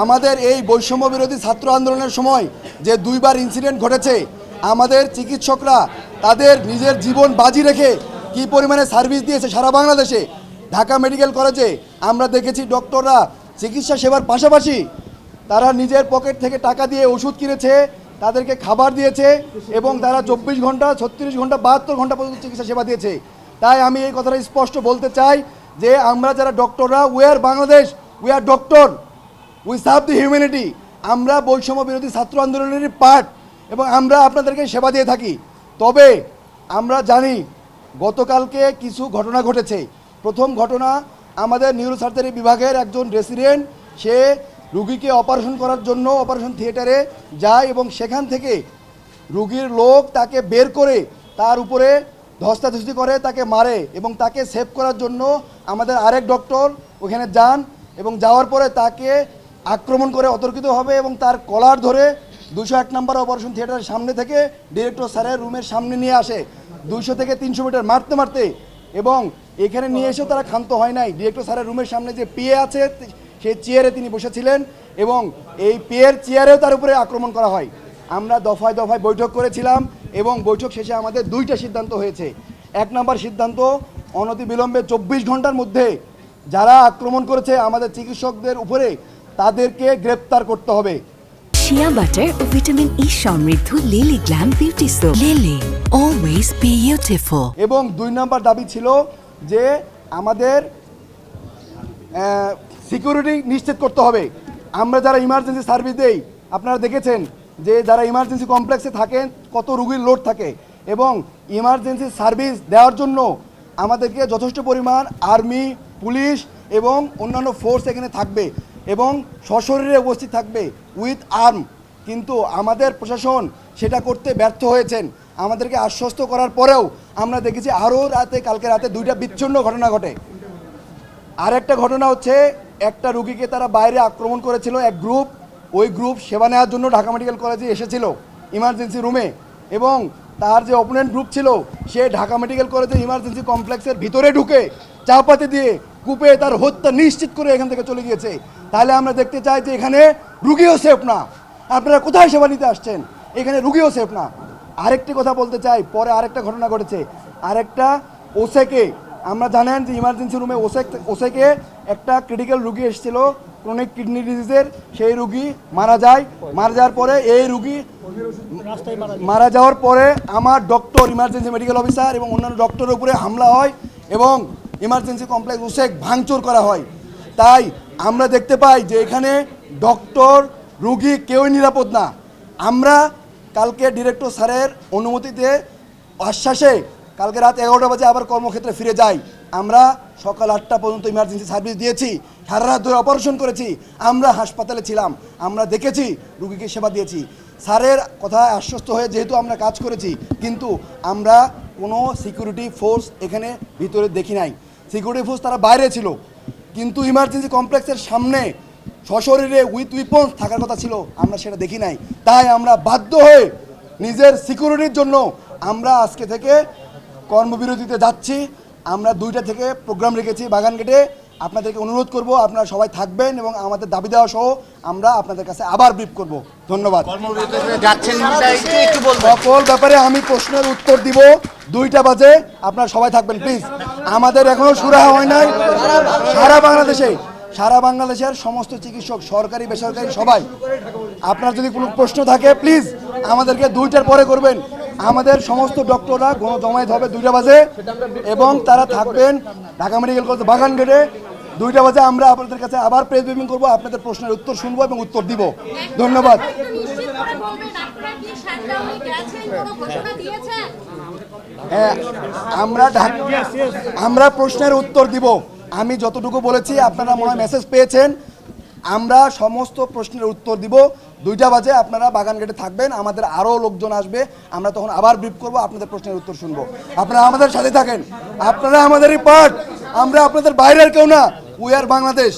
আমাদের এই বৈষম্য বিরোধী ছাত্র আন্দোলনের সময় যে দুইবার ইনসিডেন্ট ঘটেছে, আমাদের চিকিৎসকরা তাদের নিজের জীবন বাজি রেখে কি পরিমাণে সার্ভিস দিয়েছে সারা বাংলাদেশে। ঢাকা মেডিকেল কলেজে আমরা দেখেছি ডক্টররা চিকিৎসা সেবার পাশাপাশি তারা নিজের পকেট থেকে টাকা দিয়ে ওষুধ কিনেছে, তাদেরকে খাবার দিয়েছে এবং তারা 24 ঘন্টা 36 ঘন্টা 72 ঘন্টা পর্যন্ত চিকিৎসা সেবা দিয়েছে। তাই আমি এই কথাটা স্পষ্ট বলতে চাই যে আমরা যারা ডক্টররা, we are Bangladesh, we are doctor, we serve the humanity. আমরা বৈষম্য বিরোধী ছাত্র আন্দোলনের পার্ট এবং আমরা আপনাদেরকে সেবা দিয়ে থাকি। তবে আমরা জানি গতকালকে কিছু ঘটনা ঘটেছে। প্রথম ঘটনা, আমাদের নিউরোসার্জারি বিভাগের একজন রেসিডেন্ট সে রুগীকে অপারেশন করার জন্য অপারেশন থিয়েটারে যায় এবং সেখান থেকে রুগীর লোক তাকে বের করে তার উপরে ধস্তাধস্তি করে, তাকে মারে এবং তাকে সেভ করার জন্য আমাদের আরেক ডক্টর ওখানে যান এবং যাওয়ার পরে তাকে আক্রমণ করে অতর্কিতভাবে এবং তার কলার ধরে 201 নম্বর অপারেশন থিয়েটারের সামনে থেকে ডিরেক্টর স্যারের রুমের সামনে নিয়ে আসে 200 থেকে 300 মিটার মারতে মারতে, এবং এখানে নিয়ে এসেও তারা ক্ষান্ত হয় নাই। ডিরেক্টর স্যারের রুমের সামনে যে পিএ আছে সেই চেয়ারে তিনি বসেছিলেন এবং এই পিএর চেয়ারেও তার উপরে আক্রমণ করা হয়। আমরা দফায় দফায় বৈঠক করেছিলাম এবং বৈঠক শেষে আমাদের দুইটা সিদ্ধান্ত হয়েছে। 1 নম্বর সিদ্ধান্ত, অনতিবিলম্বে 24 ঘন্টার মধ্যে যারা আক্রমণ করেছে আমাদের চিকিৎসকদের উপরে তাদেরকে গ্রেপ্তার করতে হবে। শিয়া বাটার ও ভিটামিন ই সমৃদ্ধ lily glam beauty soap, lily always beautiful. এবং 2 নম্বর দাবি ছিল যে আমাদের সিকিউরিটি নিশ্চিত করতে হবে। আমরা যারা ইমার্জেন্সি সার্ভিস দেই, আপনারা দেখেছেন যে যারা ইমার্জেন্সি কমপ্লেক্সে থাকেন কত রুগীর লোড থাকে, এবং ইমার্জেন্সি সার্ভিস দেওয়ার জন্য আমাদেরকে যথেষ্ট পরিমাণ আর্মি, পুলিশ এবং অন্যান্য ফোর্স এখানে থাকবে এবং সশরীরে উপস্থিত থাকবে উইথ আর্ম। কিন্তু আমাদের প্রশাসন সেটা করতে ব্যর্থ হয়েছেন। আমাদেরকে আশ্বস্ত করার পরেও আমরা দেখেছি আরও কালকে রাতে 2টা বিচ্ছিন্ন ঘটনা ঘটে। আরেকটা ঘটনা হচ্ছে, একটা রুগীকে তারা বাইরে আক্রমণ করেছিল এক গ্রুপ। ওই গ্রুপ সেবা নেওয়ার জন্য ঢাকা মেডিকেল কলেজে এসেছিল ইমার্জেন্সি রুমে, এবং তার যে অপোনেন্ট গ্রুপ ছিল সে ঢাকা মেডিকেল কলেজের ইমার্জেন্সি কমপ্লেক্সের ভিতরে ঢুকে চাপাতি দিয়ে কূপে তার হত্যা নিশ্চিত করে এখান থেকে চলে গিয়েছে। তাহলে আমরা দেখতে চাই যে এখানে রুগীও সেফ না। আপনারা কোথায় সেবা নিতে আসছেন? এখানে রুগীও সেফ না। আরেকটি কথা বলতে চাই, পরে আরেকটা ঘটনা ঘটেছে। আরেকটা ওসেকে, আমরা জানেন যে ইমার্জেন্সি রুমে ওসেকে একটা ক্রিটিক্যাল রুগী এসেছিল ক্রনিক কিডনি ডিজিজের, সেই রুগী মারা যায়। মারা যাওয়ার পরে এই রুগী মারা যাওয়ার পরে আমার ডক্টর, ইমার্জেন্সি মেডিকেল অফিসার এবং অন্যান্য ডক্টরের উপরে হামলা হয় এবং ইমার্জেন্সি কমপ্লেক্স ওসেক ভাঙচুর করা হয়। তাই আমরা দেখতে পাই যে এখানে ডক্টর, রুগী কেউই নিরাপদ না। আমরা কালকে ডিরেক্টর স্যারের অনুমতিতে আশ্বাসে কালকে রাত 11টা বাজে আবার কর্মক্ষেত্রে ফিরে যাই। আমরা সকাল 8টা পর্যন্ত ইমার্জেন্সি সার্ভিস দিয়েছি, সারা রাত ধরে অপারেশন করেছি, আমরা হাসপাতালে ছিলাম, আমরা দেখেছি, রুগীকে সেবা দিয়েছি। স্যারের কথায় আশ্বস্ত হয়ে যেহেতু আমরা কাজ করেছি, কিন্তু আমরা কোনো সিকিউরিটি ফোর্স এখানে ভিতরে দেখি নাই। সিকিউরিটি ফোর্স তারা বাইরে ছিল, কিন্তু ইমার্জেন্সি কমপ্লেক্সের সামনে সশরীরে উইথ উইপন্স থাকার কথা ছিল, আমরা সেটা দেখি নাই। তাই আমরা বাধ্য হয়ে নিজের সিকিউরিটির জন্য আমরা আজকে থেকে কর্মবিরতিতে যাচ্ছি। আমরা 2টা থেকে প্রোগ্রাম রেখেছি বাগানগেটে। আপনাদেরকে অনুরোধ করব আপনারা সবাই থাকবেন এবং আমাদের দাবি দেওয়া সহ আমরা আপনাদের কাছে আবার ব্রিফ করব। ধন্যবাদ। সকল ব্যাপারে আমি প্রশ্নের উত্তর দিব 2টা বাজে, আপনারা সবাই থাকবেন প্লিজ। আমাদের এখনো সুরাহা হয় নাই। সারা বাংলাদেশের সমস্ত চিকিৎসক, সরকারি বেসরকারি সবাই, আপনার যদি কোনো প্রশ্ন থাকে প্লিজ আমাদেরকে 2টার পরে করবেন। আমাদের সমস্ত ডক্টররা গণজমায়েত হবে 2টা বাজে এবং তারা থাকবেন ঢাকা মেডিকেল কলেজ বাগান গেটে 2টা বাজে। আমরা আপনাদের কাছে আবার প্রেস ব্রিফিং করবো, আপনাদের প্রশ্নের উত্তর শুনবো এবং উত্তর দিব। ধন্যবাদ। হ্যাঁ, আমরা প্রশ্নের উত্তর দিব। আমি যতটুকু বলেছি আপনারা মনে হয় মেসেজ পেয়েছেন। আমরা সমস্ত প্রশ্নের উত্তর দিব। 2টা বাজে আপনারা বাগান গেটে থাকবেন, আমাদের আরও লোকজন আসবে, আমরা তখন আবার ব্রিফ করব, আপনাদের প্রশ্নের উত্তর শুনবো। আপনারা আমাদের সাথে থাকেন, আপনারা আমাদেরই পার্ট, আমরা আপনাদের বাইরের কেউ না। We are Bangladesh.